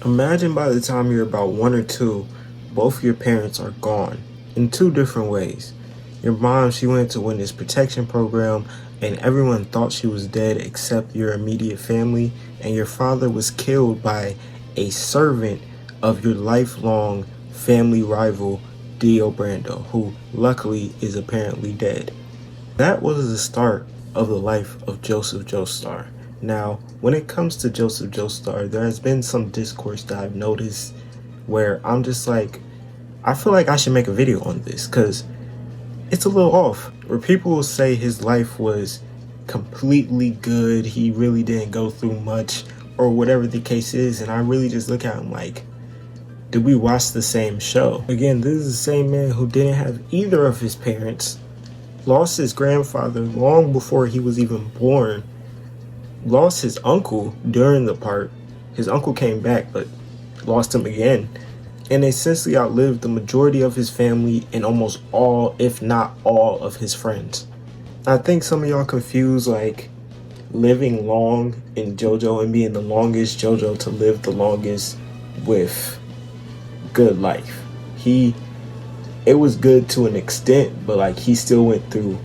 Imagine by the time you're about 1 or 2, both your parents are gone in 2 different ways. Your mom, she went to witness protection program and everyone thought she was dead except your immediate family, and your father was killed by a servant of your lifelong family rival, Dio Brando, who luckily is apparently dead. That was the start of the life of Joseph Joestar. Now, when it comes to Joseph Joestar, there has been some discourse that I've noticed where I'm just like, I feel like I should make a video on this because it's a little off. Where people will say his life was completely good, he really didn't go through much, or whatever the case is, and I really just look at him like, did we watch the same show? Again, this is the same man who didn't have either of his parents, lost his grandfather long before he was even born, lost his uncle during the part. His uncle came back but lost him again, and essentially outlived the majority of his family and almost all, if not all, of his friends. I think some of y'all confuse like living long in JoJo and being the longest JoJo to live the longest with good life. It was good to an extent, but like he still went through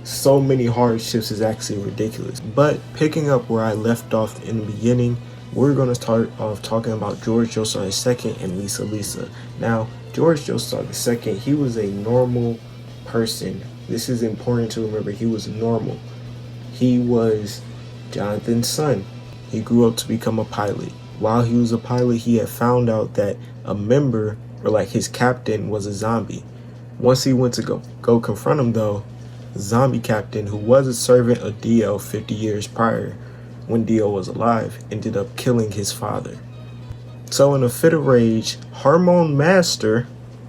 so many hardships is actually ridiculous. But picking up where I left off in the beginning, we're going to start off talking about George Joestar II and Lisa Lisa. Now, George Joestar II, he was a normal person. This is important to remember. He was normal. He was Jonathan's son. He grew up to become a pilot. While he was a pilot, he had found out that a member, or like his captain, was a zombie. Once he went to go confront him though, the zombie captain, who was a servant of Dio 50 years prior, when Dio was alive, ended up killing his father. So in a fit of rage, Hormone Master,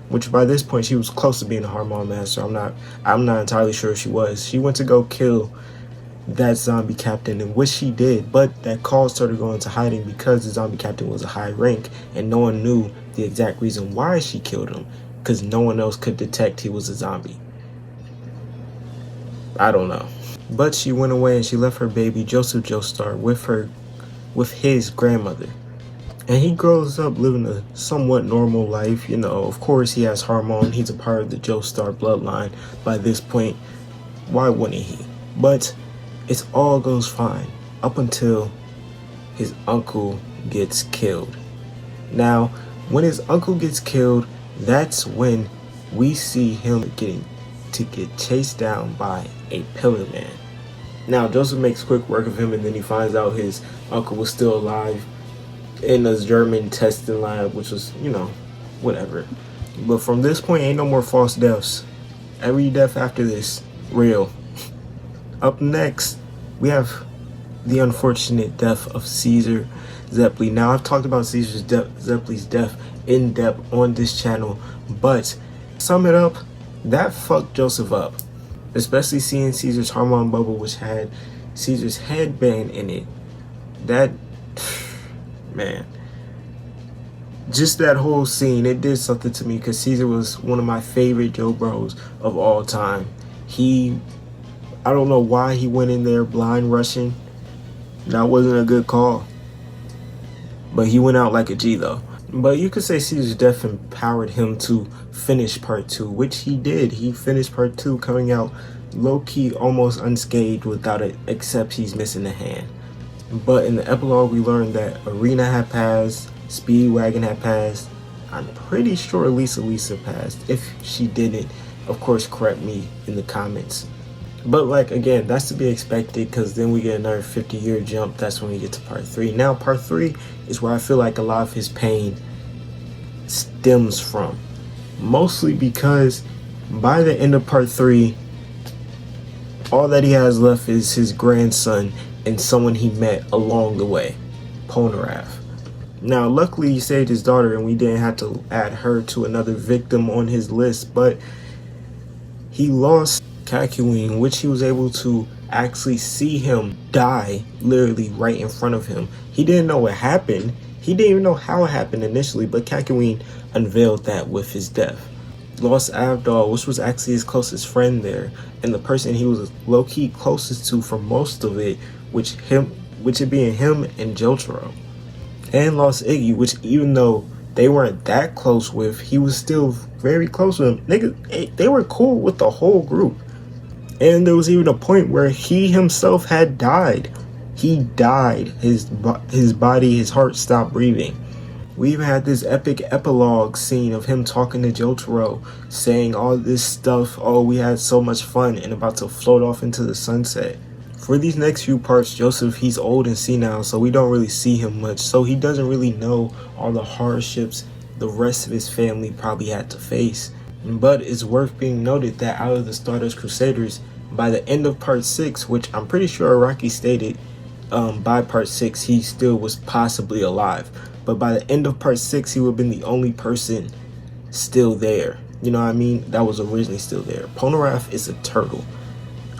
which by this point she was close to being a Hormone Master, I'm not entirely sure if she was, she went to go kill that zombie captain, and which she did, but that caused her to go into hiding because the zombie captain was a high rank and no one knew the exact reason why she killed him, because no one else could detect he was a zombie. I don't know. But she went away and she left her baby Joseph Joestar with his grandmother. And he grows up living a somewhat normal life. You know, of course he has Hormone. He's a part of the Joestar bloodline by this point. Why wouldn't he? But it all goes fine up until his uncle gets killed. Now, when his uncle gets killed, that's when we see him get chased down by a pillar man. Now, Joseph makes quick work of him, and then he finds out his uncle was still alive in a German testing lab, which was, you know, whatever. But from this point, ain't no more false deaths. Every death after this, real. Up next, we have the unfortunate death of Caesar Zeppeli. Now, I've talked about Caesar Zeppeli's death in depth on this channel, but sum it up, that fucked Joseph up. Especially seeing Caesar's Hormone bubble, which had Caesar's headband in it. That, man, just that whole scene, it did something to me because Caesar was one of my favorite Joe Bros of all time. I don't know why he went in there blind rushing. That wasn't a good call. But he went out like a G though. But you could say Caesar's death empowered him to finish part 2, which he did. He finished part 2 coming out low-key almost unscathed without it, except he's missing a hand. But in the epilogue, we learned that Arena had passed, Speedwagon had passed. I'm pretty sure Lisa passed. If she didn't, of course, correct me in the comments. But like, again, that's to be expected because then we get another 50-year jump. That's when we get to part 3. Now, part 3 is where I feel like a lot of his pain stems from. Mostly because by the end of part 3, all that he has left is his grandson and someone he met along the way, Polnareff. Now, luckily, he saved his daughter and we didn't have to add her to another victim on his list, but he lost Kakyoin, which he was able to actually see him die literally right in front of him. He didn't know what happened. He didn't even know how it happened initially, but Kakyoin unveiled that with his death. Lost Avdol, which was actually his closest friend there, and the person he was low-key closest to for most of it, which it being him and Jotaro. and lost Iggy, which even though they weren't that close with, he was still very close with them. Nigga, they were cool with the whole group. And there was even a point where he himself had died. He died. His body, his heart stopped breathing. We even had this epic epilogue scene of him talking to Jotaro, saying all this stuff, oh, we had so much fun, and about to float off into the sunset. For these next few parts, Joseph, he's old and senile, so we don't really see him much, so he doesn't really know all the hardships the rest of his family probably had to face. But it's worth being noted that out of the Stardust Crusaders, by the end of part 6, which I'm pretty sure Araki stated, by part 6 he still was possibly alive, but by the end of part 6 he would have been the only person still there, you know what I mean, that was originally still there. Polnareff is a turtle.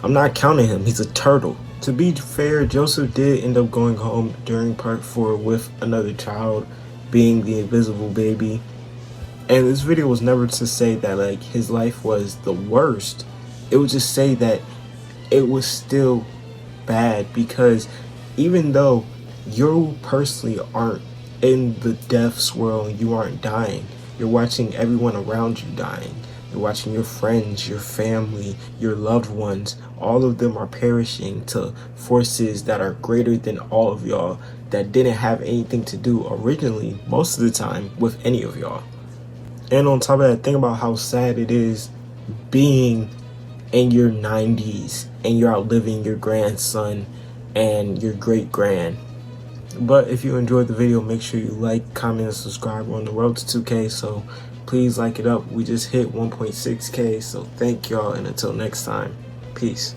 I'm not counting him, he's a turtle. To be fair, Joseph did end up going home during part 4 with another child, being the invisible baby. And this video was never to say that like his life was the worst. It would just say that it was still bad, because even though you personally aren't in the death swirl and you aren't dying, you're watching everyone around you dying. You're watching your friends, your family, your loved ones. All of them are perishing to forces that are greater than all of y'all, that didn't have anything to do originally, most of the time, with any of y'all. And on top of that, think about how sad it is being in your 90s and you're outliving your grandson and your great-grand. But if you enjoyed the video, make sure you like, comment, and subscribe. We're on the road to 2K, so please like it up. We just hit 1.6K, so thank y'all, and until next time, peace.